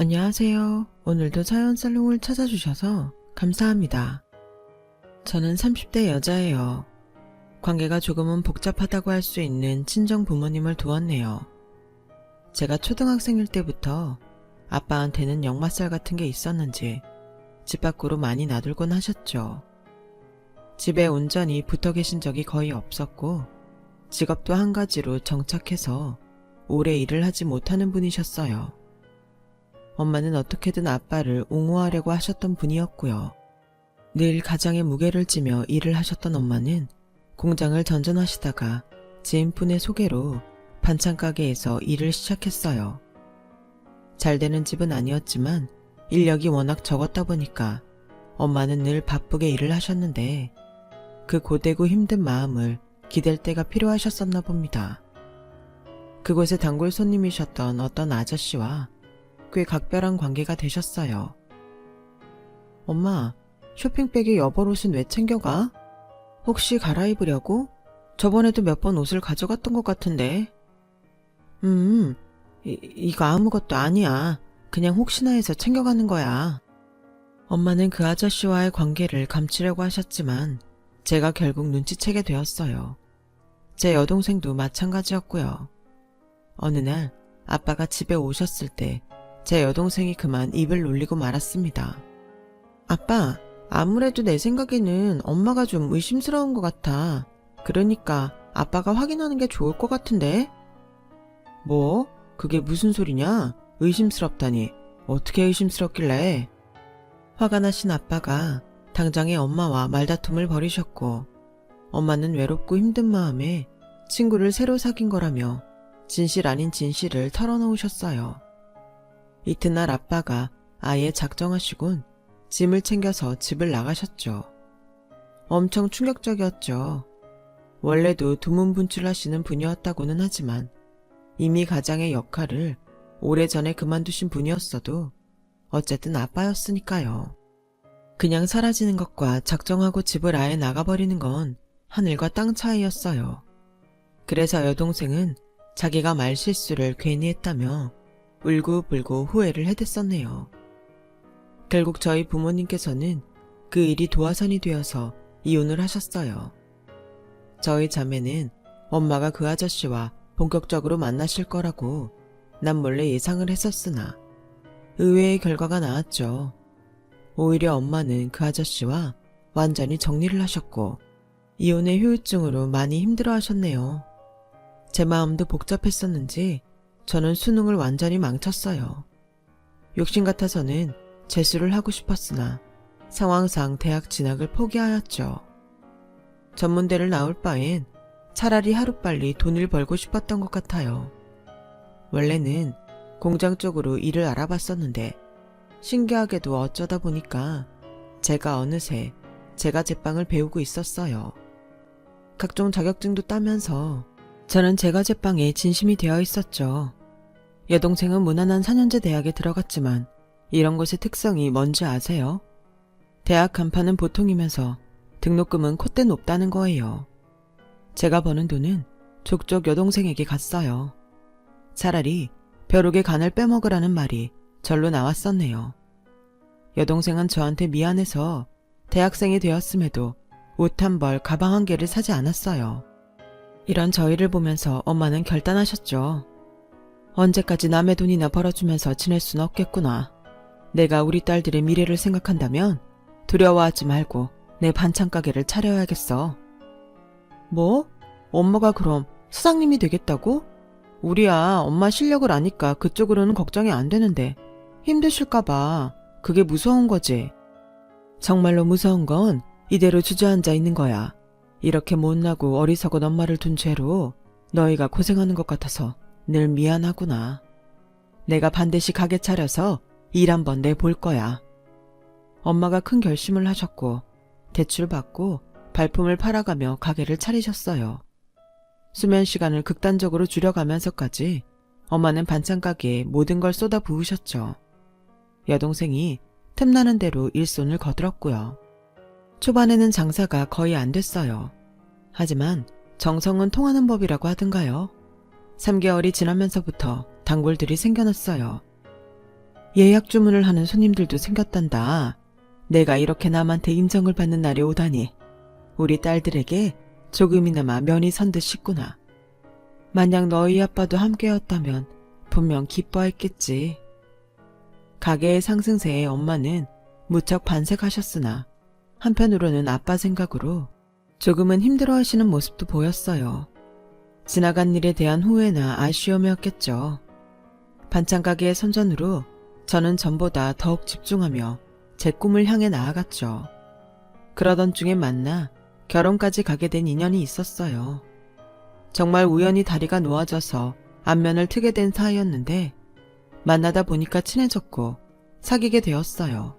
안녕하세요. 오늘도 사연 살롱을 찾아주셔서 감사합니다. 저는 30대 여자예요. 관계가 조금은 복잡하다고 할 수 있는 친정 부모님을 두었네요. 제가 초등학생일 때부터 아빠한테는 역마살 같은 게 있었는지 집 밖으로 많이 나들곤 하셨죠. 집에 온전히 붙어 계신 적이 거의 없었고 직업도 한 가지로 정착해서 오래 일을 하지 못하는 분이셨어요. 엄마는 어떻게든 아빠를 옹호하려고 하셨던 분이었고요. 늘 가장의 무게를 지며 일을 하셨던 엄마는 공장을 전전하시다가 지인분의 소개로 반찬 가게에서 일을 시작했어요. 잘 되는 집은 아니었지만 인력이 워낙 적었다 보니까 엄마는 늘 바쁘게 일을 하셨는데 그 고되고 힘든 마음을 기댈 때가 필요하셨었나 봅니다. 그곳에 단골 손님이셨던 어떤 아저씨와 꽤 각별한 관계가 되셨어요. 엄마, 쇼핑백에 여벌 옷은 왜 챙겨가? 혹시 갈아입으려고? 저번에도 몇 번 옷을 가져갔던 것 같은데. 이거 아무것도 아니야. 그냥 혹시나 해서 챙겨가는 거야. 엄마는 그 아저씨와의 관계를 감추려고 하셨지만 제가 결국 눈치채게 되었어요. 제 여동생도 마찬가지였고요. 어느 날 아빠가 집에 오셨을 때 제 여동생이 그만 입을 놀리고 말았습니다. 아빠, 아무래도 내 생각에는 엄마가 좀 의심스러운 것 같아. 그러니까 아빠가 확인하는 게 좋을 것 같은데? 뭐? 그게 무슨 소리냐? 의심스럽다니. 어떻게 의심스럽길래? 화가 나신 아빠가 당장에 엄마와 말다툼을 벌이셨고 엄마는 외롭고 힘든 마음에 친구를 새로 사귄 거라며 진실 아닌 진실을 털어놓으셨어요. 이튿날 아빠가 아예 작정하시곤 짐을 챙겨서 집을 나가셨죠. 엄청 충격적이었죠. 원래도 두문분출하시는 분이었다고는 하지만 이미 가장의 역할을 오래전에 그만두신 분이었어도 어쨌든 아빠였으니까요. 그냥 사라지는 것과 작정하고 집을 아예 나가버리는 건 하늘과 땅 차이였어요. 그래서 여동생은 자기가 말실수를 괜히 했다며 울고불고 후회를 해댔었네요. 결국 저희 부모님께서는 그 일이 도화선이 되어서 이혼을 하셨어요. 저희 자매는 엄마가 그 아저씨와 본격적으로 만나실 거라고 남몰래 예상을 했었으나 의외의 결과가 나왔죠. 오히려 엄마는 그 아저씨와 완전히 정리를 하셨고 이혼의 후유증으로 많이 힘들어 하셨네요. 제 마음도 복잡했었는지 저는 수능을 완전히 망쳤어요. 욕심 같아서는 재수를 하고 싶었으나 상황상 대학 진학을 포기하였죠. 전문대를 나올 바엔 차라리 하루빨리 돈을 벌고 싶었던 것 같아요. 원래는 공장 쪽으로 일을 알아봤었는데 신기하게도 어쩌다 보니까 제가 어느새 제가 제빵을 배우고 있었어요. 각종 자격증도 따면서 저는 제가 제빵에 진심이 되어 있었죠. 여동생은 무난한 4년제 대학에 들어갔지만 이런 곳의 특성이 뭔지 아세요? 대학 간판은 보통이면서 등록금은 콧대 높다는 거예요. 제가 버는 돈은 족족 여동생에게 갔어요. 차라리 벼룩의 간을 빼먹으라는 말이 절로 나왔었네요. 여동생은 저한테 미안해서 대학생이 되었음에도 옷 한 벌, 가방 한 개를 사지 않았어요. 이런 저희를 보면서 엄마는 결단하셨죠. 언제까지 남의 돈이나 벌어주면서 지낼 순 없겠구나. 내가 우리 딸들의 미래를 생각한다면 두려워하지 말고 내 반찬 가게를 차려야겠어. 뭐? 엄마가 그럼 사장님이 되겠다고? 우리야 엄마 실력을 아니까 그쪽으로는 걱정이 안 되는데 힘드실까봐 그게 무서운 거지. 정말로 무서운 건 이대로 주저앉아 있는 거야. 이렇게 못나고 어리석은 엄마를 둔 죄로 너희가 고생하는 것 같아서 늘 미안하구나. 내가 반드시 가게 차려서 일 한번 내볼 거야. 엄마가 큰 결심을 하셨고 대출 받고 발품을 팔아가며 가게를 차리셨어요. 수면 시간을 극단적으로 줄여가면서까지 엄마는 반찬 가게에 모든 걸 쏟아 부으셨죠. 여동생이 틈나는 대로 일손을 거들었고요. 초반에는 장사가 거의 안 됐어요. 하지만 정성은 통하는 법이라고 하던가요. 3개월이 지나면서부터 단골들이 생겨났어요. 예약 주문을 하는 손님들도 생겼단다. 내가 이렇게 남한테 인정을 받는 날이 오다니. 우리 딸들에게 조금이나마 면이 선 듯 싶구나. 만약 너희 아빠도 함께였다면 분명 기뻐했겠지. 가게의 상승세에 엄마는 무척 반색하셨으나 한편으로는 아빠 생각으로 조금은 힘들어하시는 모습도 보였어요. 지나간 일에 대한 후회나 아쉬움이었겠죠. 반찬 가게의 선전으로 저는 전보다 더욱 집중하며 제 꿈을 향해 나아갔죠. 그러던 중에 만나 결혼까지 가게 된 인연이 있었어요. 정말 우연히 다리가 놓아져서 안면을 트게 된 사이였는데 만나다 보니까 친해졌고 사귀게 되었어요.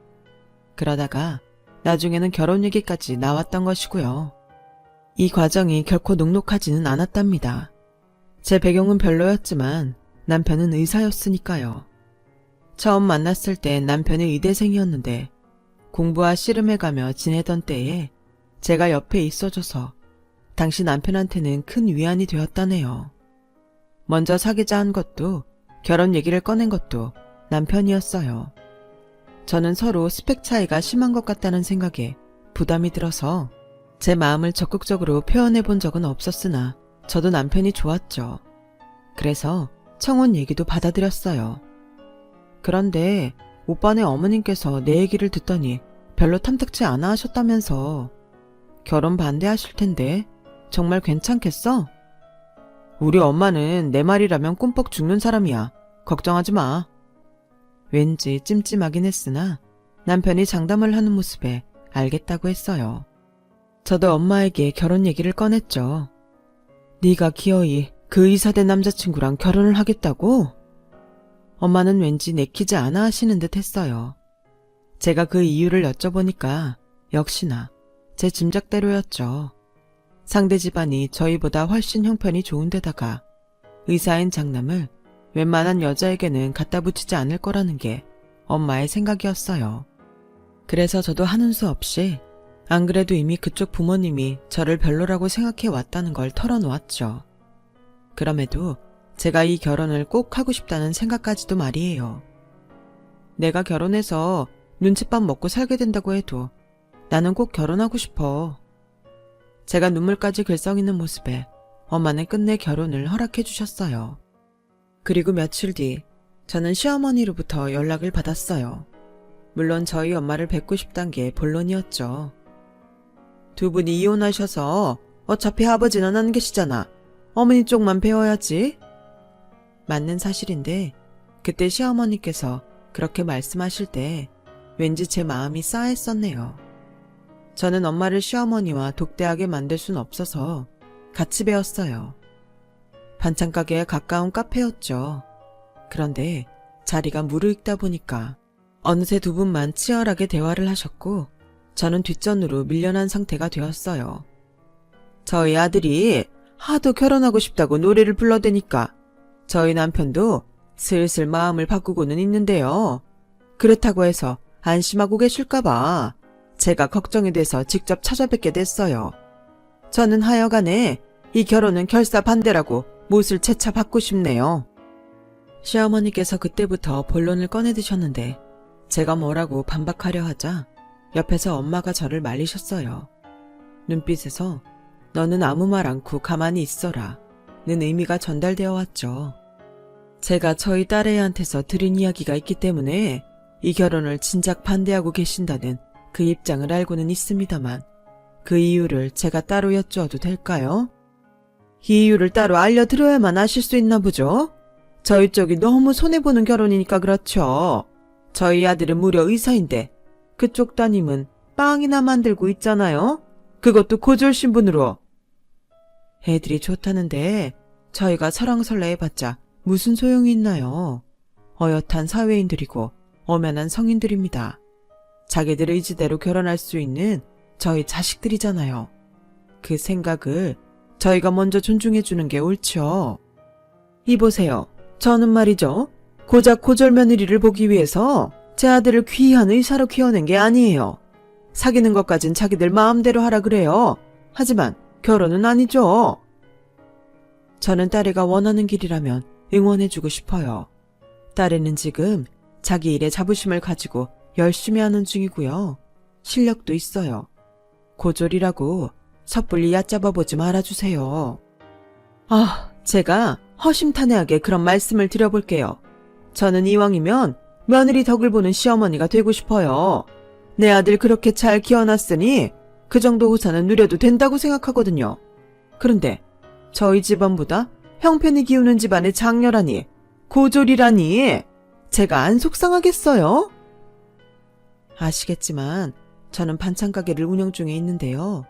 그러다가 나중에는 결혼 얘기까지 나왔던 것이고요. 이 과정이 결코 녹록하지는 않았답니다. 제 배경은 별로였지만 남편은 의사였으니까요. 처음 만났을 땐 남편이 의대생이었는데 공부와 씨름해가며 지내던 때에 제가 옆에 있어줘서 당시 남편한테는 큰 위안이 되었다네요. 먼저 사귀자 한 것도 결혼 얘기를 꺼낸 것도 남편이었어요. 저는 서로 스펙 차이가 심한 것 같다는 생각에 부담이 들어서 제 마음을 적극적으로 표현해 본 적은 없었으나 저도 남편이 좋았죠. 그래서 청혼 얘기도 받아들였어요. 그런데 오빠네 어머님께서 내 얘기를 듣더니 별로 탐탁치 않아 하셨다면서. 결혼 반대하실 텐데 정말 괜찮겠어? 우리 엄마는 내 말이라면 꿈뻑 죽는 사람이야. 걱정하지 마. 왠지 찜찜하긴 했으나 남편이 장담을 하는 모습에 알겠다고 했어요. 저도 엄마에게 결혼 얘기를 꺼냈죠. 네가 기어이 그 의사된 남자친구랑 결혼을 하겠다고? 엄마는 왠지 내키지 않아 하시는 듯 했어요. 제가 그 이유를 여쭤보니까 역시나 제 짐작대로였죠. 상대 집안이 저희보다 훨씬 형편이 좋은 데다가 의사인 장남을 웬만한 여자에게는 갖다 붙이지 않을 거라는 게 엄마의 생각이었어요. 그래서 저도 하는 수 없이 안 그래도 이미 그쪽 부모님이 저를 별로라고 생각해 왔다는 걸 털어놓았죠. 그럼에도 제가 이 결혼을 꼭 하고 싶다는 생각까지도 말이에요. 내가 결혼해서 눈칫밥 먹고 살게 된다고 해도 나는 꼭 결혼하고 싶어. 제가 눈물까지 글썽이는 모습에 엄마는 끝내 결혼을 허락해 주셨어요. 그리고 며칠 뒤 저는 시어머니로부터 연락을 받았어요. 물론 저희 엄마를 뵙고 싶단 게 본론이었죠. 두 분이 이혼하셔서 어차피 아버지는 안 계시잖아. 어머니 쪽만 배워야지. 맞는 사실인데 그때 시어머니께서 그렇게 말씀하실 때 왠지 제 마음이 싸했었네요. 저는 엄마를 시어머니와 독대하게 만들 순 없어서 같이 배웠어요. 반찬 가게에 가까운 카페였죠. 그런데 자리가 무르익다 보니까 어느새 두 분만 치열하게 대화를 하셨고 저는 뒷전으로 밀려난 상태가 되었어요. 저희 아들이 하도 결혼하고 싶다고 노래를 불러대니까 저희 남편도 슬슬 마음을 바꾸고는 있는데요. 그렇다고 해서 안심하고 계실까봐 제가 걱정이 돼서 직접 찾아뵙게 됐어요. 저는 하여간에 이 결혼은 결사 반대라고 못을 채차 받고 싶네요. 시어머니께서 그때부터 본론을 꺼내드셨는데 제가 뭐라고 반박하려 하자 옆에서 엄마가 저를 말리셨어요. 눈빛에서 너는 아무 말 않고 가만히 있어라 는 의미가 전달되어 왔죠. 제가 저희 딸애한테서 들은 이야기가 있기 때문에 이 결혼을 진작 반대하고 계신다는 그 입장을 알고는 있습니다만 그 이유를 제가 따로 여쭈어도 될까요? 이 이유를 따로 알려드려야만 아실 수 있나 보죠? 저희 쪽이 너무 손해보는 결혼이니까 그렇죠. 저희 아들은 무려 의사인데 그쪽 따님은 빵이나 만들고 있잖아요. 그것도 고졸 신분으로. 애들이 좋다는데 저희가 설왕설래해봤자 무슨 소용이 있나요? 어엿한 사회인들이고 엄연한 성인들입니다. 자기들 의지대로 결혼할 수 있는 저희 자식들이잖아요. 그 생각을 저희가 먼저 존중해주는 게 옳죠. 이보세요. 저는 말이죠. 고작 고졸 며느리를 보기 위해서 제 아들을 귀한 의사로 키워낸 게 아니에요. 사귀는 것까진 자기들 마음대로 하라 그래요. 하지만 결혼은 아니죠. 저는 딸애가 원하는 길이라면 응원해주고 싶어요. 딸애는 지금 자기 일에 자부심을 가지고 열심히 하는 중이고요. 실력도 있어요. 고졸이라고 섣불리 얕잡아보지 말아주세요. 제가 허심탄회하게 그런 말씀을 드려볼게요. 저는 이왕이면 며느리 덕을 보는 시어머니가 되고 싶어요. 내 아들 그렇게 잘 키워놨으니 그 정도 호사는 누려도 된다고 생각하거든요. 그런데 저희 집안보다 형편이 기우는 집안의 장녀라니, 고졸이라니, 제가 안 속상하겠어요? 아시겠지만 저는 반찬 가게를 운영 중에 있는데요.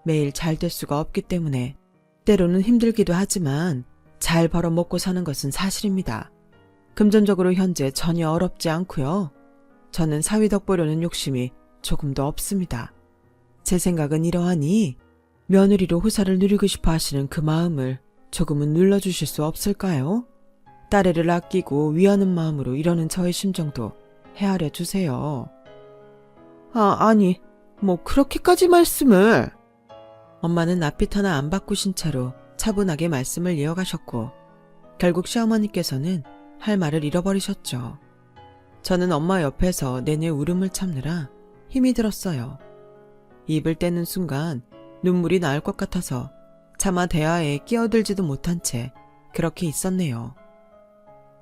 매일 잘 될 수가 없기 때문에 때로는 힘들기도 하지만 잘 벌어먹고 사는 것은 사실입니다. 금전적으로 현재 전혀 어렵지 않고요. 저는 사위 덕 보려는 욕심이 조금도 없습니다. 제 생각은 이러하니 며느리로 호사를 누리고 싶어 하시는 그 마음을 조금은 눌러주실 수 없을까요? 딸애를 아끼고 위하는 마음으로 이러는 저의 심정도 헤아려 주세요. 아니, 뭐 그렇게까지 말씀을. 엄마는 낯빛 하나 안 바꾸신 채로 차분하게 말씀을 이어가셨고 결국 시어머니께서는 할 말을 잃어버리셨죠. 저는 엄마 옆에서 내내 울음을 참느라 힘이 들었어요. 입을 떼는 순간 눈물이 나올 것 같아서 차마 대화에 끼어들지도 못한 채 그렇게 있었네요.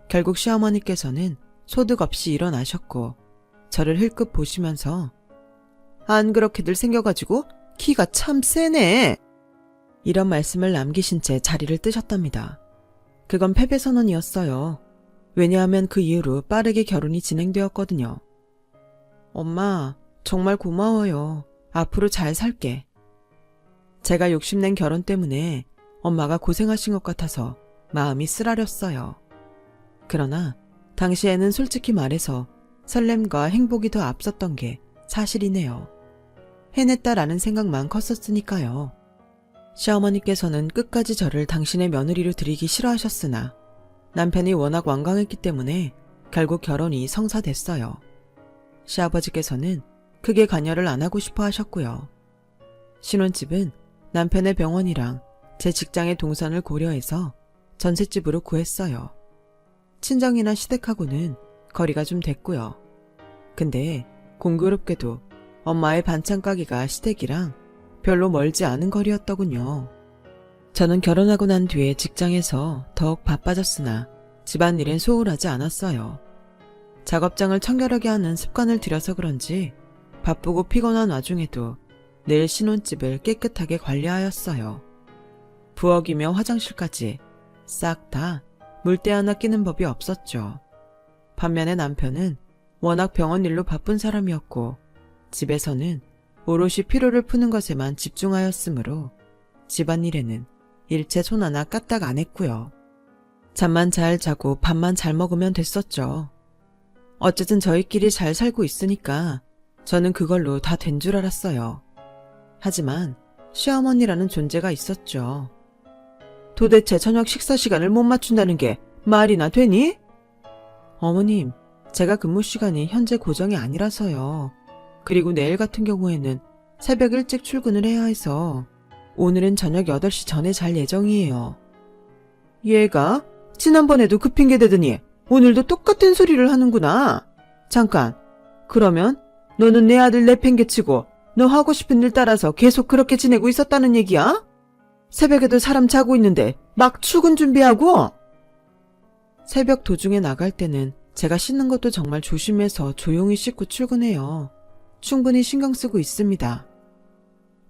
결국 시어머니께서는 소득 없이 일어나셨고 저를 흘끗 보시면서 안 그렇게들 생겨가지고 키가 참 세네, 이런 말씀을 남기신 채 자리를 뜨셨답니다. 그건 패배선언이었어요. 왜냐하면 그 이후로 빠르게 결혼이 진행되었거든요. 엄마, 정말 고마워요. 앞으로 잘 살게. 제가 욕심낸 결혼 때문에 엄마가 고생하신 것 같아서 마음이 쓰라렸어요. 그러나 당시에는 솔직히 말해서 설렘과 행복이 더 앞섰던 게 사실이네요. 해냈다라는 생각만 컸었으니까요. 시어머니께서는 끝까지 저를 당신의 며느리로 들이기 싫어하셨으나 남편이 워낙 완강했기 때문에 결국 결혼이 성사됐어요. 시아버지께서는 크게 관여를 안 하고 싶어 하셨고요. 신혼집은 남편의 병원이랑 제 직장의 동선을 고려해서 전셋집으로 구했어요. 친정이나 시댁하고는 거리가 좀 됐고요. 근데 공교롭게도 엄마의 반찬 가게가 시댁이랑 별로 멀지 않은 거리였더군요. 저는 결혼하고 난 뒤에 직장에서 더욱 바빠졌으나 집안일엔 소홀하지 않았어요. 작업장을 청결하게 하는 습관을 들여서 그런지 바쁘고 피곤한 와중에도 늘 신혼집을 깨끗하게 관리하였어요. 부엌이며 화장실까지 싹 다 물때 하나 끼는 법이 없었죠. 반면에 남편은 워낙 병원 일로 바쁜 사람이었고 집에서는 오롯이 피로를 푸는 것에만 집중하였으므로 집안일에는 일체 손 하나 까딱 안 했고요. 잠만 잘 자고 밥만 잘 먹으면 됐었죠. 어쨌든 저희끼리 잘 살고 있으니까 저는 그걸로 다 된 줄 알았어요. 하지만 시어머니라는 존재가 있었죠. 도대체 저녁 식사 시간을 못 맞춘다는 게 말이나 되니? 어머님, 제가 근무 시간이 현재 고정이 아니라서요. 그리고 내일 같은 경우에는 새벽 일찍 출근을 해야 해서 오늘은 저녁 8시 전에 잘 예정이에요. 얘가 지난번에도 그 핑계 대더니 오늘도 똑같은 소리를 하는구나. 잠깐, 그러면 너는 내 아들 내팽개치고 너 하고 싶은 일 따라서 계속 그렇게 지내고 있었다는 얘기야? 새벽에도 사람 자고 있는데 막 출근 준비하고? 새벽 도중에 나갈 때는 제가 씻는 것도 정말 조심해서 조용히 씻고 출근해요. 충분히 신경 쓰고 있습니다.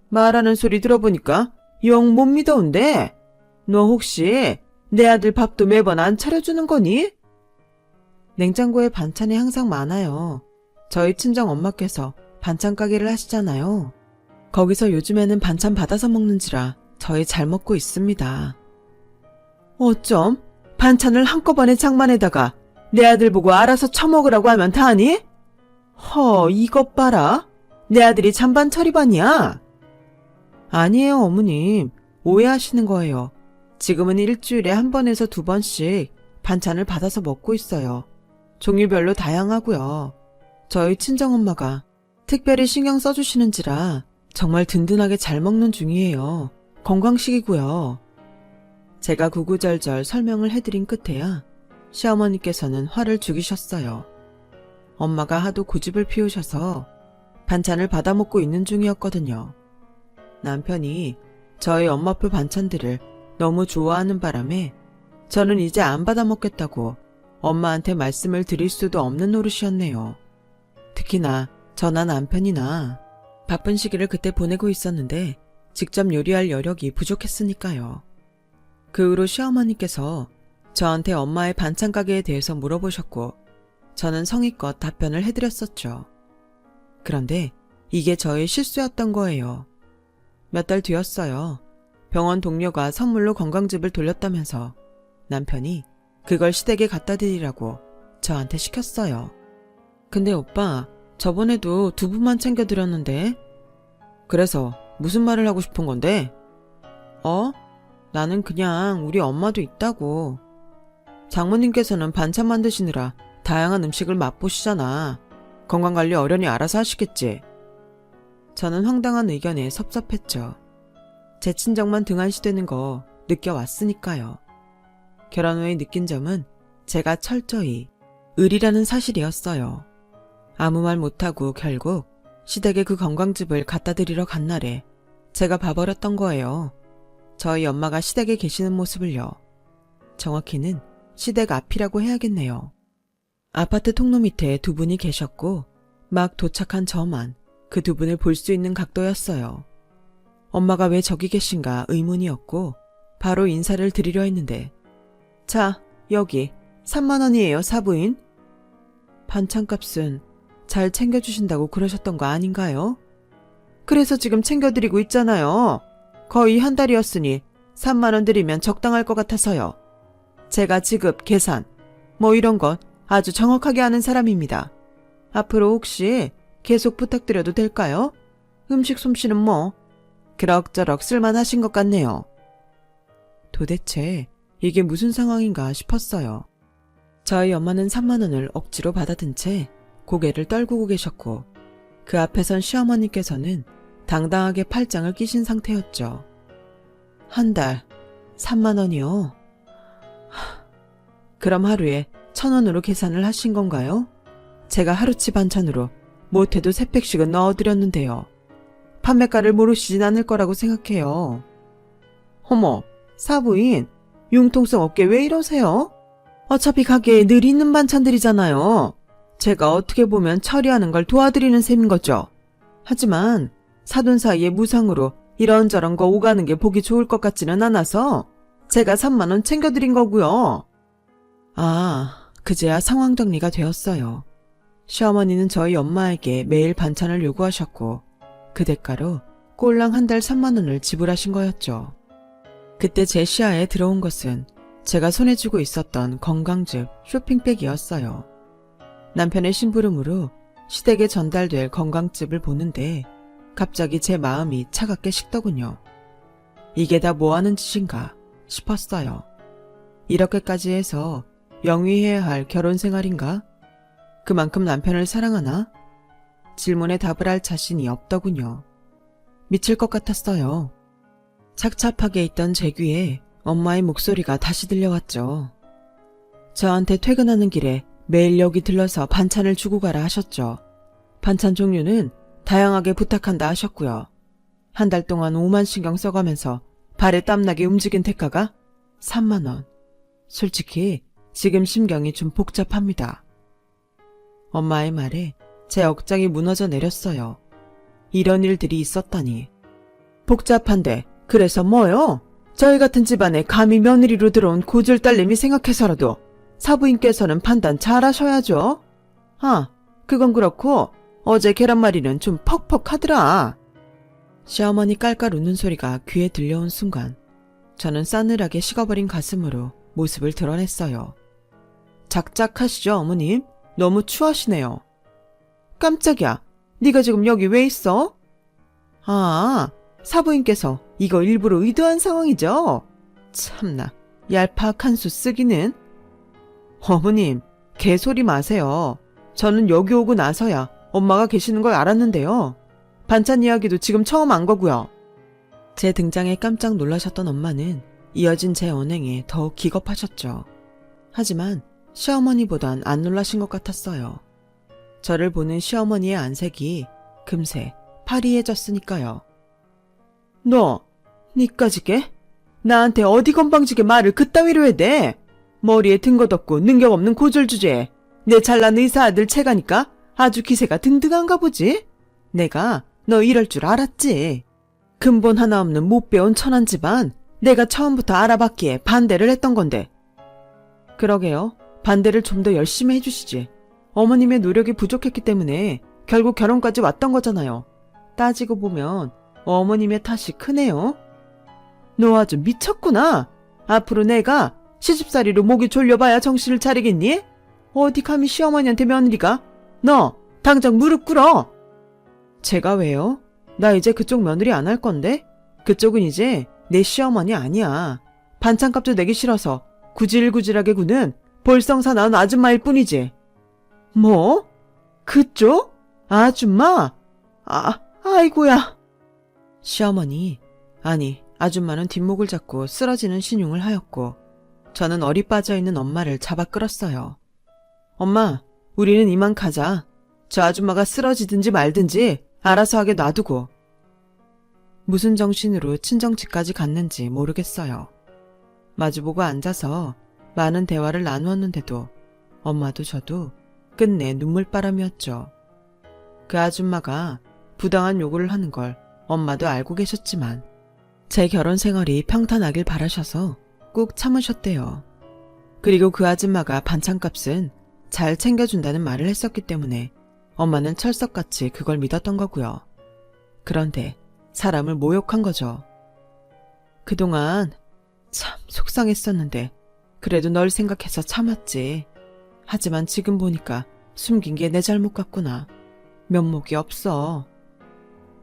말하는 소리 들어보니까 영 못 믿어온데? 너 혹시 내 아들 밥도 매번 안 차려주는 거니? 냉장고에 반찬이 항상 많아요. 저희 친정 엄마께서 반찬 가게를 하시잖아요. 거기서 요즘에는 반찬 받아서 먹는지라 저희 잘 먹고 있습니다. 어쩜 반찬을 한꺼번에 장만에다가 내 아들 보고 알아서 처먹으라고 하면 다니? 이것 봐라. 내 아들이 잔반 처리반이야. 아니에요, 어머님. 오해하시는 거예요. 지금은 일주일에 1번에서 2번씩 반찬을 받아서 먹고 있어요. 종류별로 다양하고요. 저희 친정엄마가 특별히 신경 써주시는지라 정말 든든하게 잘 먹는 중이에요. 건강식이고요. 제가 구구절절 설명을 해드린 끝에야 시어머니께서는 화를 죽이셨어요. 엄마가 하도 고집을 피우셔서 반찬을 받아먹고 있는 중이었거든요. 남편이 저희 엄마표 반찬들을 너무 좋아하는 바람에 저는 이제 안 받아먹겠다고 엄마한테 말씀을 드릴 수도 없는 노릇이었네요. 특히나 저나 남편이나 바쁜 시기를 그때 보내고 있었는데 직접 요리할 여력이 부족했으니까요. 그 후로 시어머니께서 저한테 엄마의 반찬 가게에 대해서 물어보셨고 저는 성의껏 답변을 해드렸었죠. 그런데 이게 저의 실수였던 거예요. 몇 달 뒤였어요. 병원 동료가 선물로 건강즙을 돌렸다면서 남편이 그걸 시댁에 갖다 드리라고 저한테 시켰어요. 근데 오빠, 저번에도 두부만 챙겨드렸는데? 그래서 무슨 말을 하고 싶은 건데? 나는 그냥 우리 엄마도 있다고. 장모님께서는 반찬 만드시느라 다양한 음식을 맛보시잖아. 건강관리 어련히 알아서 하시겠지. 저는 황당한 의견에 섭섭했죠. 제 친정만 등한시되는 거 느껴왔으니까요. 결혼 후에 느낀 점은 제가 철저히 을이라는 사실이었어요. 아무 말 못하고 결국 시댁에 그 건강즙을 갖다 드리러 간 날에 제가 봐버렸던 거예요. 저희 엄마가 시댁에 계시는 모습을요. 정확히는 시댁 앞이라고 해야겠네요. 아파트 통로 밑에 두 분이 계셨고 막 도착한 저만 그 두 분을 볼 수 있는 각도였어요. 엄마가 왜 저기 계신가 의문이었고 바로 인사를 드리려 했는데 자, 여기 3만 원이에요, 사부인. 반찬값은 잘 챙겨주신다고 그러셨던 거 아닌가요? 그래서 지금 챙겨드리고 있잖아요. 거의 한 달이었으니 3만 원 드리면 적당할 것 같아서요. 제가 지급, 계산, 뭐 이런 것 아주 정확하게 하는 사람입니다. 앞으로 혹시 계속 부탁드려도 될까요? 음식 솜씨는 뭐 그럭저럭 쓸만하신 것 같네요. 도대체 이게 무슨 상황인가 싶었어요. 저희 엄마는 3만 원을 억지로 받아든 채 고개를 떨구고 계셨고 그 앞에 선 시어머니께서는 당당하게 팔짱을 끼신 상태였죠. 한 달 3만 원이요? 그럼 하루에 1,000원으로 계산을 하신 건가요? 제가 하루치 반찬으로 못해도 3팩씩은 넣어드렸는데요. 판매가를 모르시진 않을 거라고 생각해요. 어머, 사부인, 융통성 없게 왜 이러세요? 어차피 가게에 늘 있는 반찬들이잖아요. 제가 어떻게 보면 처리하는 걸 도와드리는 셈인 거죠. 하지만 사돈 사이에 무상으로 이런저런 거 오가는 게 보기 좋을 것 같지는 않아서 제가 3만 원 챙겨드린 거고요. 아, 그제야 상황 정리가 되었어요. 시어머니는 저희 엄마에게 매일 반찬을 요구하셨고 그 대가로 꼴랑 한 달 3만 원을 지불하신 거였죠. 그때 제 시야에 들어온 것은 제가 손에 쥐고 있었던 건강즙 쇼핑백이었어요. 남편의 심부름으로 시댁에 전달될 건강즙을 보는데 갑자기 제 마음이 차갑게 식더군요. 이게 다 뭐하는 짓인가 싶었어요. 이렇게까지 해서 영위해야 할 결혼 생활인가? 그만큼 남편을 사랑하나? 질문에 답을 할 자신이 없더군요. 미칠 것 같았어요. 착잡하게 있던 제 귀에 엄마의 목소리가 다시 들려왔죠. 저한테 퇴근하는 길에 매일 여기 들러서 반찬을 주고 가라 하셨죠. 반찬 종류는 다양하게 부탁한다 하셨고요. 한 달 동안 5만 신경 써가면서 발에 땀나게 움직인 대가가 3만 원. 솔직히 지금 심경이 좀 복잡합니다. 엄마의 말에 제 억장이 무너져 내렸어요. 이런 일들이 있었다니. 복잡한데 그래서 뭐요? 저희 같은 집안에 감히 며느리로 들어온 고졸 딸내미 생각해서라도 사부인께서는 판단 잘 하셔야죠. 아, 그건 그렇고 어제 계란말이는 좀 퍽퍽하더라. 시어머니 깔깔 웃는 소리가 귀에 들려온 순간 저는 싸늘하게 식어버린 가슴으로 모습을 드러냈어요. 작작하시죠, 어머님? 너무 추하시네요. 깜짝이야. 네가 지금 여기 왜 있어? 아, 사부인께서 이거 일부러 의도한 상황이죠? 참나, 얄팍한 수 쓰기는. 어머님, 개소리 마세요. 저는 여기 오고 나서야 엄마가 계시는 걸 알았는데요. 반찬 이야기도 지금 처음 안 거고요. 제 등장에 깜짝 놀라셨던 엄마는 이어진 제 언행에 더욱 기겁하셨죠. 하지만 시어머니보단 안 놀라신 것 같았어요. 저를 보는 시어머니의 안색이 금세 파리해졌으니까요. 너, 니까지게? 나한테 어디 건방지게 말을 그따위로 해대? 머리에 든 것 없고 능력 없는 고졸 주제에 내 잘난 의사 아들 채가니까 아주 기세가 등등한가 보지? 내가 너 이럴 줄 알았지. 근본 하나 없는 못 배운 천한 집안 내가 처음부터 알아봤기에 반대를 했던 건데. 그러게요. 반대를 좀 더 열심히 해주시지. 어머님의 노력이 부족했기 때문에 결국 결혼까지 왔던 거잖아요. 따지고 보면 어머님의 탓이 크네요. 너 아주 미쳤구나. 앞으로 내가 시집살이로 목이 졸려봐야 정신을 차리겠니? 어디 감히 시어머니한테 며느리가? 너 당장 무릎 꿇어. 제가 왜요? 나 이제 그쪽 며느리 안 할 건데? 그쪽은 이제 내 시어머니 아니야. 반찬값도 내기 싫어서 구질구질하게 구는 볼성사 나온 아줌마일 뿐이지. 뭐? 그쪽? 아줌마? 아이고야. 시어머니, 아니 아줌마는 뒷목을 잡고 쓰러지는 신용을 하였고 저는 어리 빠져있는 엄마를 잡아 끌었어요. 엄마, 우리는 이만 가자. 저 아줌마가 쓰러지든지 말든지 알아서 하게 놔두고. 무슨 정신으로 친정집까지 갔는지 모르겠어요. 마주보고 앉아서 많은 대화를 나누었는데도 엄마도 저도 끝내 눈물바람이었죠. 그 아줌마가 부당한 요구를 하는 걸 엄마도 알고 계셨지만 제 결혼 생활이 평탄하길 바라셔서 꾹 참으셨대요. 그리고 그 아줌마가 반찬값은 잘 챙겨준다는 말을 했었기 때문에 엄마는 철석같이 그걸 믿었던 거고요. 그런데 사람을 모욕한 거죠. 그동안 참 속상했었는데 그래도 널 생각해서 참았지. 하지만 지금 보니까 숨긴 게 내 잘못 같구나. 면목이 없어.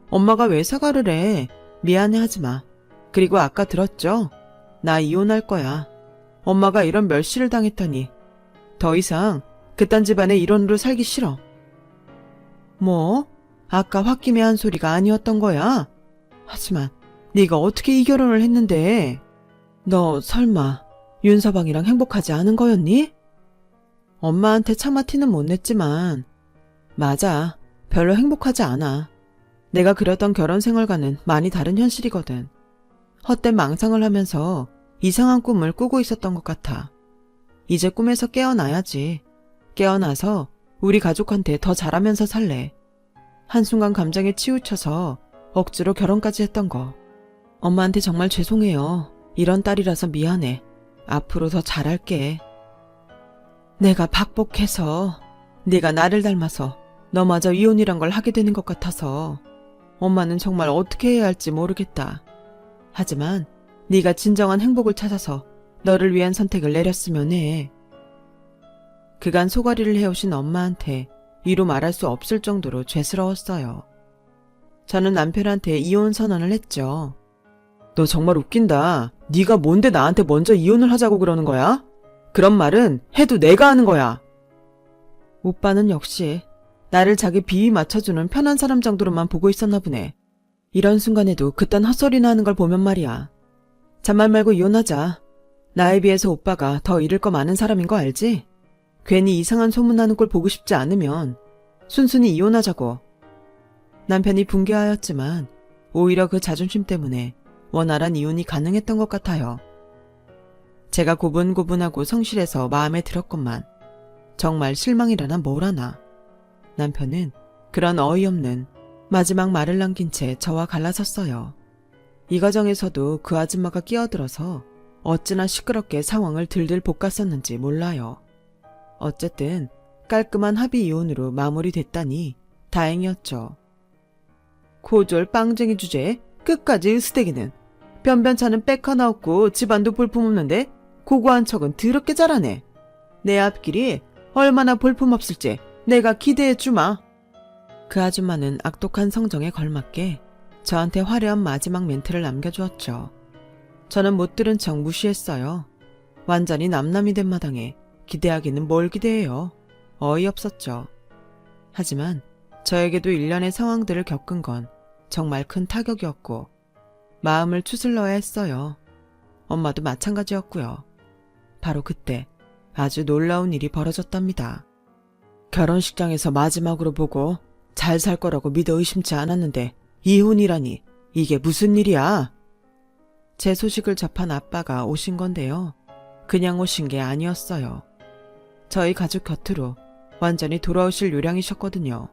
엄마가 왜 사과를 해? 미안해 하지 마. 그리고 아까 들었죠? 나 이혼할 거야. 엄마가 이런 멸시를 당했더니 더 이상 그딴 집안의 일원으로 살기 싫어. 뭐? 아까 홧김에 한 소리가 아니었던 거야? 하지만 네가 어떻게 이 결혼을 했는데? 너 설마 윤서방이랑 행복하지 않은 거였니? 엄마한테 차마 티는 못 냈지만 맞아. 별로 행복하지 않아. 내가 그렸던 결혼 생활과는 많이 다른 현실이거든. 헛된 망상을 하면서 이상한 꿈을 꾸고 있었던 것 같아. 이제 꿈에서 깨어나야지. 깨어나서 우리 가족한테 더 잘하면서 살래. 한순간 감정에 치우쳐서 억지로 결혼까지 했던 거. 엄마한테 정말 죄송해요. 이런 딸이라서 미안해. 앞으로 더 잘할게. 내가 박복해서 네가 나를 닮아서 너마저 이혼이란 걸 하게 되는 것 같아서 엄마는 정말 어떻게 해야 할지 모르겠다. 하지만 네가 진정한 행복을 찾아서 너를 위한 선택을 내렸으면 해. 그간 소가리를 해오신 엄마한테 이루 말할 수 없을 정도로 죄스러웠어요. 저는 남편한테 이혼 선언을 했죠. 너 정말 웃긴다. 네가 뭔데 나한테 먼저 이혼을 하자고 그러는 거야? 그런 말은 해도 내가 하는 거야. 오빠는 역시 나를 자기 비위 맞춰주는 편한 사람 정도로만 보고 있었나 보네. 이런 순간에도 그딴 헛소리나 하는 걸 보면 말이야. 잔말 말고 이혼하자. 나에 비해서 오빠가 더 잃을 거 많은 사람인 거 알지? 괜히 이상한 소문나는 꼴 보고 싶지 않으면 순순히 이혼하자고. 남편이 분개하였지만 오히려 그 자존심 때문에 원활한 이혼이 가능했던 것 같아요. 제가 고분고분하고 성실해서 마음에 들었건만 정말 실망이라나 뭐라나. 남편은 그런 어이없는 마지막 말을 남긴 채 저와 갈라섰어요. 이 과정에서도 그 아줌마가 끼어들어서 어찌나 시끄럽게 상황을 들들 볶았었는지 몰라요. 어쨌든 깔끔한 합의 이혼으로 마무리됐다니 다행이었죠. 고졸 빵쟁이 주제에 끝까지 으스대기는. 변변찮은 빽 하나 없고 집안도 볼품없는데 고고한 척은 더럽게 잘하네. 내 앞길이 얼마나 볼품없을지 내가 기대해주마. 그 아줌마는 악독한 성정에 걸맞게 저한테 화려한 마지막 멘트를 남겨주었죠. 저는 못 들은 척 무시했어요. 완전히 남남이 된 마당에 기대하기는 뭘 기대해요. 어이없었죠. 하지만 저에게도 일련의 상황들을 겪은 건 정말 큰 타격이었고 마음을 추슬러야 했어요. 엄마도 마찬가지였고요. 바로 그때 아주 놀라운 일이 벌어졌답니다. 결혼식장에서 마지막으로 보고 잘 살 거라고 믿어 의심치 않았는데 이혼이라니 이게 무슨 일이야? 제 소식을 접한 아빠가 오신 건데요. 그냥 오신 게 아니었어요. 저희 가족 곁으로 완전히 돌아오실 요량이셨거든요.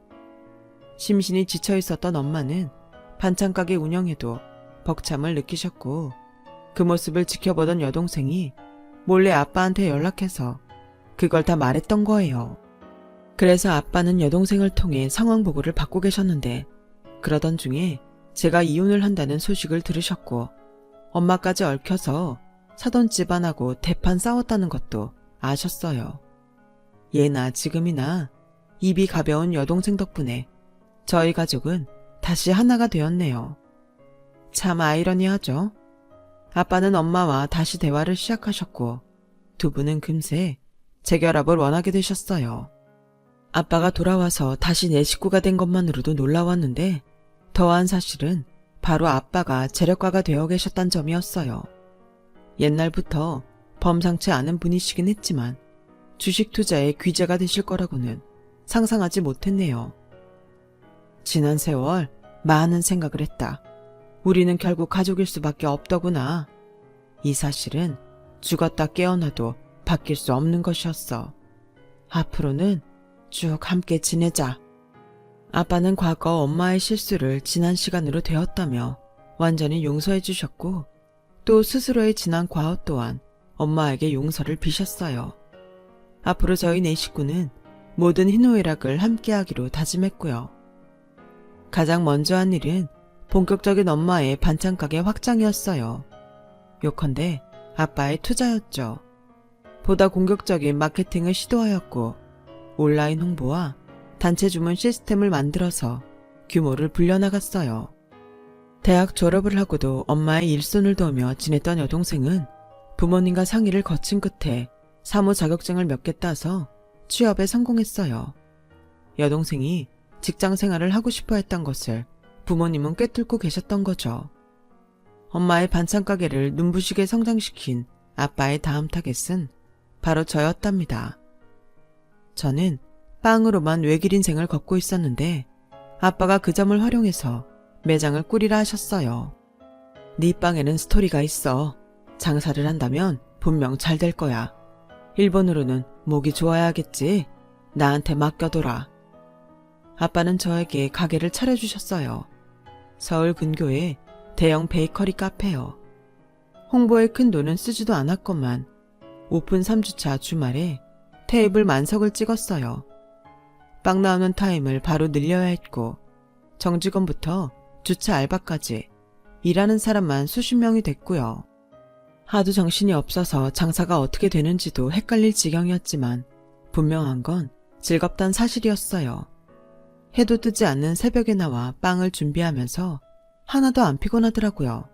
심신이 지쳐 있었던 엄마는 반찬가게 운영에도 벅참을 느끼셨고 그 모습을 지켜보던 여동생이 몰래 아빠한테 연락해서 그걸 다 말했던 거예요. 그래서 아빠는 여동생을 통해 상황 보고를 받고 계셨는데 그러던 중에 제가 이혼을 한다는 소식을 들으셨고 엄마까지 얽혀서 사돈 집안하고 대판 싸웠다는 것도 아셨어요. 예나 지금이나 입이 가벼운 여동생 덕분에 저희 가족은 다시 하나가 되었네요. 참 아이러니하죠. 아빠는 엄마와 다시 대화를 시작하셨고 두 분은 금세 재결합을 원하게 되셨어요. 아빠가 돌아와서 다시 내 식구가 된 것만으로도 놀라웠는데 더한 사실은 바로 아빠가 재력가가 되어 계셨단 점이었어요. 옛날부터 범상치 않은 분이시긴 했지만 주식 투자에 귀재가 되실 거라고는 상상하지 못했네요. 지난 세월 많은 생각을 했다. 우리는 결국 가족일 수밖에 없더구나. 이 사실은 죽었다 깨어나도 바뀔 수 없는 것이었어. 앞으로는 쭉 함께 지내자. 아빠는 과거 엄마의 실수를 지난 시간으로 되었다며 완전히 용서해 주셨고 또 스스로의 지난 과오 또한 엄마에게 용서를 비셨어요. 앞으로 저희 네 식구는 모든 희노애락을 함께하기로 다짐했고요. 가장 먼저 한 일은 본격적인 엄마의 반찬가게 확장이었어요. 요컨대 아빠의 투자였죠. 보다 공격적인 마케팅을 시도하였고 온라인 홍보와 단체 주문 시스템을 만들어서 규모를 불려나갔어요. 대학 졸업을 하고도 엄마의 일손을 도우며 지냈던 여동생은 부모님과 상의를 거친 끝에 사무 자격증을 몇 개 따서 취업에 성공했어요. 여동생이 직장 생활을 하고 싶어 했던 것을 부모님은 꿰뚫고 계셨던 거죠. 엄마의 반찬 가게를 눈부시게 성장시킨 아빠의 다음 타겟은 바로 저였답니다. 저는 빵으로만 외길 인생을 걷고 있었는데 아빠가 그 점을 활용해서 매장을 꾸리라 하셨어요. 네 빵에는 스토리가 있어. 장사를 한다면 분명 잘 될 거야. 일본으로는 목이 좋아야겠지. 나한테 맡겨둬라. 아빠는 저에게 가게를 차려주셨어요. 서울 근교에 대형 베이커리 카페요. 홍보에 큰 돈은 쓰지도 않았건만 오픈 3주차 주말에 테이블 만석을 찍었어요. 빵 나오는 타임을 바로 늘려야 했고 정직원부터 주차 알바까지 일하는 사람만 수십 명이 됐고요. 하도 정신이 없어서 장사가 어떻게 되는지도 헷갈릴 지경이었지만 분명한 건 즐겁단 사실이었어요. 해도 뜨지 않는 새벽에 나와 빵을 준비하면서 하나도 안 피곤하더라고요.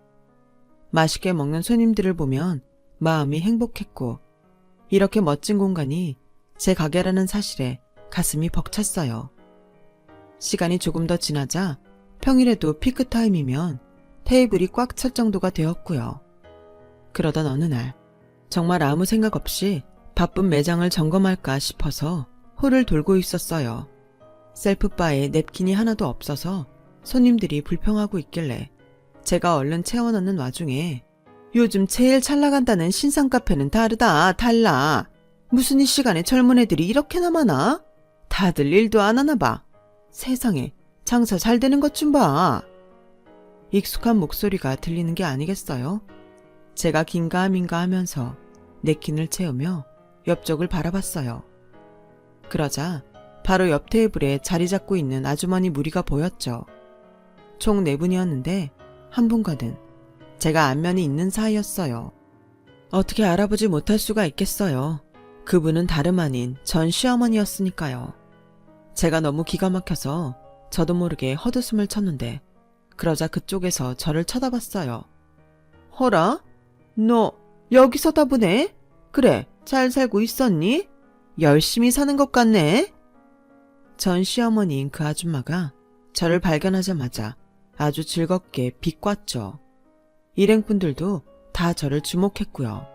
맛있게 먹는 손님들을 보면 마음이 행복했고 이렇게 멋진 공간이 제 가게라는 사실에 가슴이 벅찼어요. 시간이 조금 더 지나자 평일에도 피크타임이면 테이블이 꽉 찰 정도가 되었고요. 그러던 어느 날 정말 아무 생각 없이 바쁜 매장을 점검할까 싶어서 홀을 돌고 있었어요. 셀프바에 냅킨이 하나도 없어서 손님들이 불평하고 있길래 제가 얼른 채워넣는 와중에 요즘 제일 잘 나간다는 신상 카페는 다르다 달라. 무슨 이 시간에 젊은 애들이 이렇게나 많아? 다들 일도 안 하나 봐. 세상에 장사 잘 되는 것 좀 봐. 익숙한 목소리가 들리는 게 아니겠어요? 제가 긴가민가 하면서 냅킨을 채우며 옆쪽을 바라봤어요. 그러자 바로 옆 테이블에 자리 잡고 있는 아주머니 무리가 보였죠. 총 4분이었는데 한 분과는 제가 안면이 있는 사이였어요. 어떻게 알아보지 못할 수가 있겠어요. 그분은 다름 아닌 전 시어머니였으니까요. 제가 너무 기가 막혀서 저도 모르게 헛웃음을 쳤는데 그러자 그쪽에서 저를 쳐다봤어요. 허라? 너 여기서다 보네? 그래, 잘 살고 있었니? 열심히 사는 것 같네? 전 시어머니인 그 아줌마가 저를 발견하자마자 아주 즐겁게 비꼬았죠. 일행분들도 다 저를 주목했고요.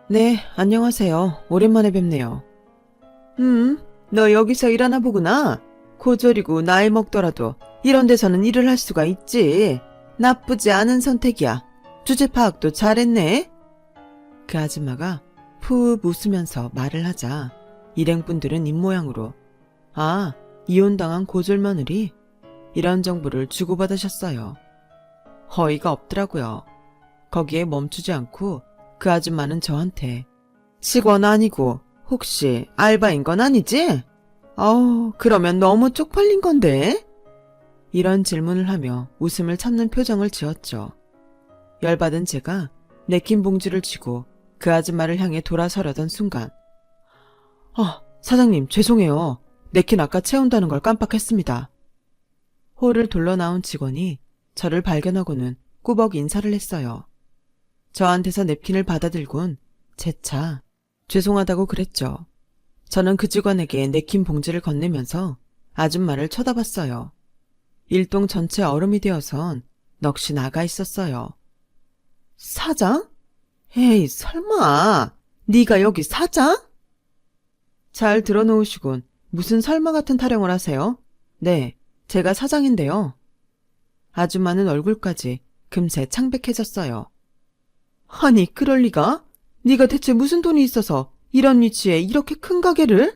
네, 안녕하세요. 오랜만에 뵙네요. 너 여기서 일하나 보구나. 고졸이고 나이 먹더라도 이런 데서는 일을 할 수가 있지. 나쁘지 않은 선택이야. 주제 파악도 잘했네. 그 아줌마가 푸 웃으면서 말을 하자 일행분들은 입모양으로 아, 이혼당한 고졸 며느리? 이런 정보를 주고받으셨어요. 어이가 없더라고요. 거기에 멈추지 않고 그 아줌마는 저한테 직원 아니고 혹시 알바인 건 아니지? 그러면 너무 쪽팔린 건데? 이런 질문을 하며 웃음을 참는 표정을 지었죠. 열받은 제가 냅킨 봉지를 쥐고 그 아줌마를 향해 돌아서려던 순간 사장님 죄송해요. 냅킨 아까 채운다는 걸 깜빡했습니다. 홀을 둘러 나온 직원이 저를 발견하고는 꾸벅 인사를 했어요. 저한테서 냅킨을 받아들곤 재차 죄송하다고 그랬죠. 저는 그 직원에게 냅킨 봉지를 건네면서 아줌마를 쳐다봤어요. 일동 전체 얼음이 되어선 넋이 나가 있었어요. 사장? 에이 설마 네가 여기 사장? 잘 들어놓으시곤 무슨 설마 같은 타령을 하세요? 네, 제가 사장인데요. 아줌마는 얼굴까지 금세 창백해졌어요. 아니 그럴 리가? 네가 대체 무슨 돈이 있어서 이런 위치에 이렇게 큰 가게를?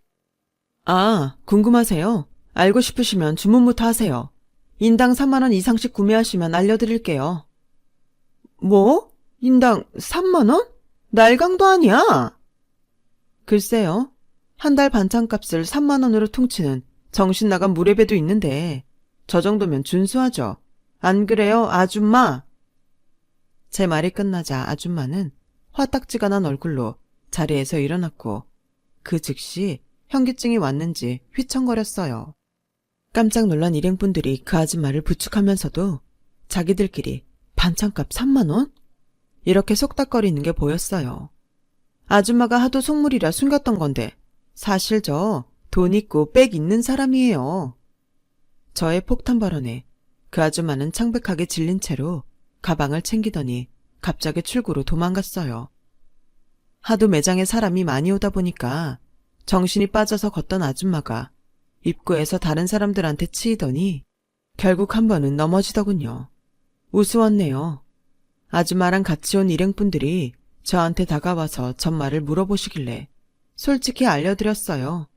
아, 궁금하세요? 알고 싶으시면 주문부터 하세요. 인당 3만 원 이상씩 구매하시면 알려드릴게요. 뭐? 인당 3만 원? 날강도 아니야? 글쎄요. 한 달 반찬값을 3만 원으로 퉁치는 정신나간 무례배도 있는데 저 정도면 준수하죠. 안 그래요, 아줌마? 제 말이 끝나자 아줌마는 화딱지가 난 얼굴로 자리에서 일어났고 그 즉시 현기증이 왔는지 휘청거렸어요. 깜짝 놀란 일행분들이 그 아줌마를 부축하면서도 자기들끼리 반찬값 3만 원? 이렇게 속닥거리는 게 보였어요. 아줌마가 하도 속물이라 숨겼던 건데 사실 저 돈 있고 백 있는 사람이에요. 저의 폭탄 발언에 그 아줌마는 창백하게 질린 채로 가방을 챙기더니 갑자기 출구로 도망갔어요. 하도 매장에 사람이 많이 오다 보니까 정신이 빠져서 걷던 아줌마가 입구에서 다른 사람들한테 치이더니 결국 한 번은 넘어지더군요. 우스웠네요. 아줌마랑 같이 온 일행분들이 저한테 다가와서 전말을 물어보시길래 솔직히 알려드렸어요.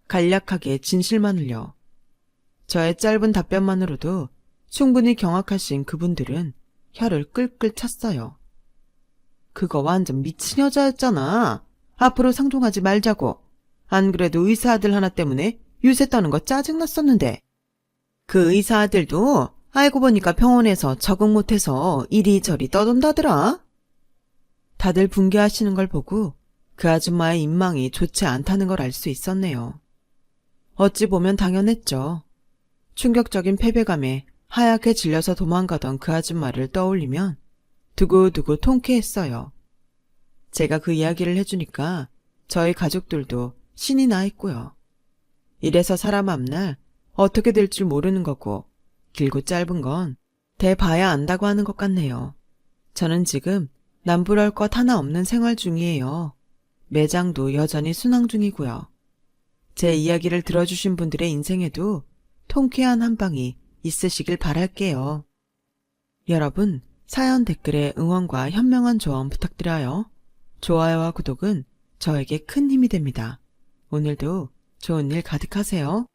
간략하게 진실만을요. 저의 짧은 답변만으로도 충분히 경악하신 그분들은 혀를 끌끌 찼어요. 그거 완전 미친 여자였잖아. 앞으로 상종하지 말자고. 안 그래도 의사 아들 하나 때문에 유세 떠는 거 짜증났었는데. 그 의사 아들도 알고 보니까 병원에서 적응 못해서 이리저리 떠돈다더라. 다들 붕괴하시는 걸 보고 그 아줌마의 인망이 좋지 않다는 걸 알 수 있었네요. 어찌 보면 당연했죠. 충격적인 패배감에 하얗게 질려서 도망가던 그 아줌마를 떠올리면 두고두고 통쾌했어요. 제가 그 이야기를 해주니까 저희 가족들도 신이 나 있고요. 이래서 사람 앞날 어떻게 될 줄 모르는 거고 길고 짧은 건 대봐야 안다고 하는 것 같네요. 저는 지금 남부럴 것 하나 없는 생활 중이에요. 매장도 여전히 순항 중이고요. 제 이야기를 들어주신 분들의 인생에도 통쾌한 한 방이 있으시길 바랄게요. 여러분, 사연 댓글에 응원과 현명한 조언 부탁드려요. 좋아요와 구독은 저에게 큰 힘이 됩니다. 오늘도 좋은 일 가득하세요.